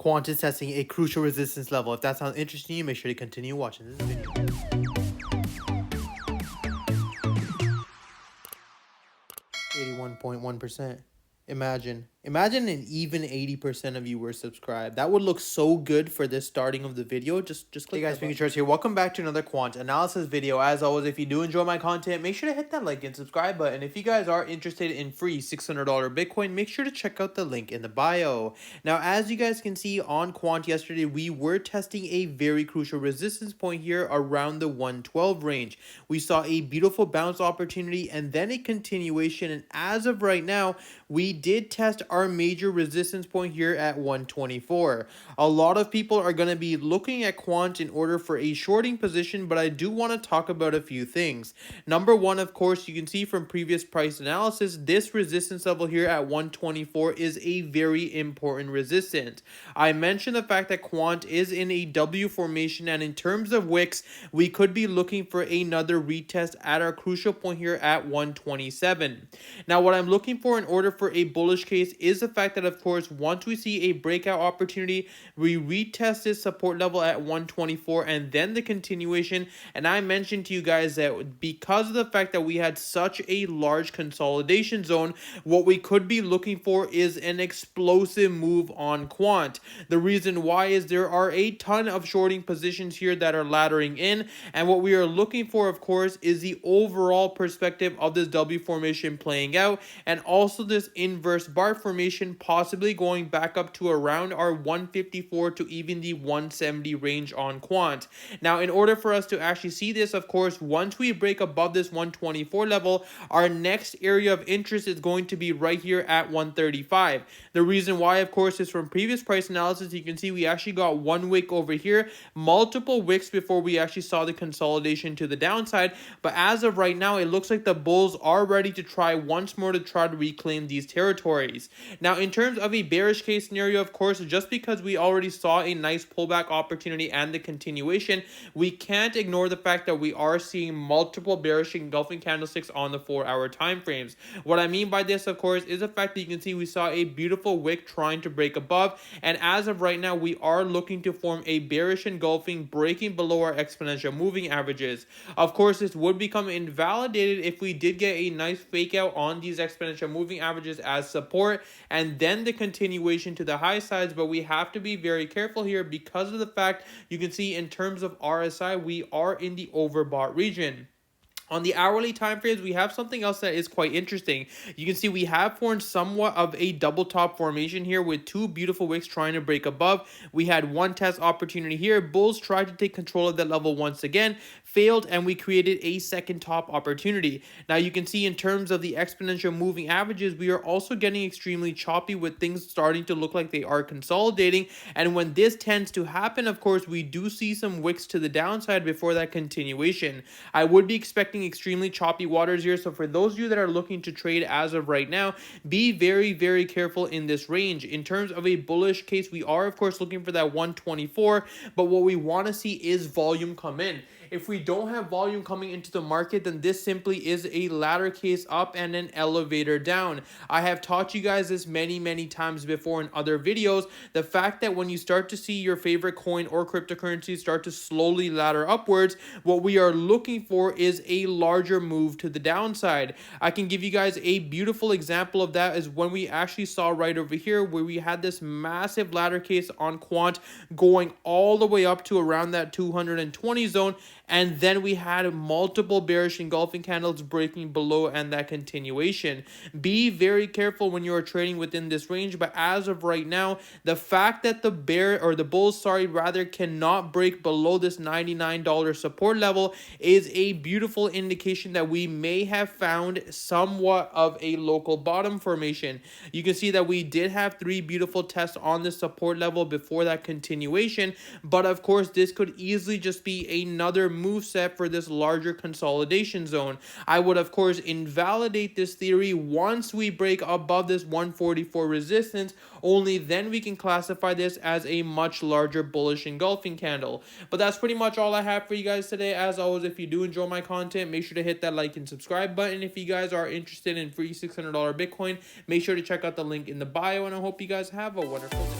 Quant is testing a crucial resistance level. If that sounds interesting to you, make sure to continue watching this video. 81.1%. Imagine an even 80% of you were subscribed. That would look so good for this starting of the video. Just click. Hey guys, Pingu Charts here. Welcome back to another quant analysis video. As always, if you do enjoy my content, make sure to hit that like and subscribe button. If you guys are interested in free $600 Bitcoin, make sure to check out the link in the bio. Now, as you guys can see on quant yesterday, we were testing a very crucial resistance point here around the 112 range. We saw a beautiful bounce opportunity and then a continuation. And as of right now, we did test our major resistance point here at 124. A lot of people are going to be looking at quant in order for a shorting position, but I do want to talk about a few things. Number one, of course, you can see from previous price analysis, this resistance level here at 124 is a very important resistance. I mentioned the fact that quant is in a W formation, and in terms of wicks, we could be looking for another retest at our crucial point here at 127. Now, what I'm looking for in order for a bullish case is the fact that, of course, once we see a breakout opportunity, we retest this support level at 124 and then the continuation. And I mentioned to you guys that because of the fact that we had such a large consolidation zone, what we could be looking for is an explosive move on quant. The reason why is there are a ton of shorting positions here that are laddering in, and what we are looking for, of course, is the overall perspective of this W formation playing out, and also this inverse bar formation possibly going back up to around our 154 to even the 170 range on quant. Now, in order for us to actually see this, of course, once we break above this 124 level, our next area of interest is going to be right here at 135. The reason why, of course, is from previous price analysis. You can see we actually got one wick over here, multiple wicks before we actually saw the consolidation to the downside. But as of right now, it looks like the bulls are ready to try once more to try to reclaim these territories. Now, in terms of a bearish case scenario, of course, just because we already saw a nice pullback opportunity and the continuation, we can't ignore the fact that we are seeing multiple bearish engulfing candlesticks on the 4-hour time frames. What I mean by this, of course, is the fact that you can see we saw a beautiful wick trying to break above, and as of right now, we are looking to form a bearish engulfing, breaking below our exponential moving averages. Of course, this would become invalidated if we did get a nice fake out on these exponential moving averages as support and then the continuation to the high sides, but we have to be very careful here because of the fact you can see in terms of RSI, we are in the overbought region. On the hourly time frames, we have something else that is quite interesting. You can see we have formed somewhat of a double top formation here with two beautiful wicks trying to break above. We had one test opportunity here. Bulls tried to take control of that level once again, failed, and we created a second top opportunity. Now you can see in terms of the exponential moving averages, we are also getting extremely choppy with things starting to look like they are consolidating. And when this tends to happen, of course, we do see some wicks to the downside before that continuation. I would be expecting extremely choppy waters here, so for those of you that are looking to trade as of right now, be very, very careful in this range. In terms of a bullish case, we are of course looking for that 124, but what we want to see is volume come in. If we don't have volume coming into the market, then this simply is a ladder case up and an elevator down. I have taught you guys this many times before in other videos. The fact that when you start to see your favorite coin or cryptocurrency start to slowly ladder upwards, what we are looking for is a larger move to the downside. I can give you guys a beautiful example of that is when we actually saw right over here where we had this massive ladder case on quant going all the way up to around that 220 zone. And then we had multiple bearish engulfing candles breaking below and that continuation. Be very careful when you are trading within this range. But as of right now, the fact that the bulls cannot break below this $99 support level is a beautiful indication that we may have found somewhat of a local bottom formation. You can see that we did have three beautiful tests on the support level before that continuation. But of course, this could easily just be another move set for this larger consolidation zone. I would of course invalidate this theory once we break above this 144 resistance. Only then we can classify this as a much larger bullish engulfing candle. But that's pretty much all I have for you guys today. As always, if you do enjoy my content, make sure to hit that like and subscribe button. If you guys are interested in free $600 Bitcoin, make sure to check out the link in the bio, and I hope you guys have a wonderful day.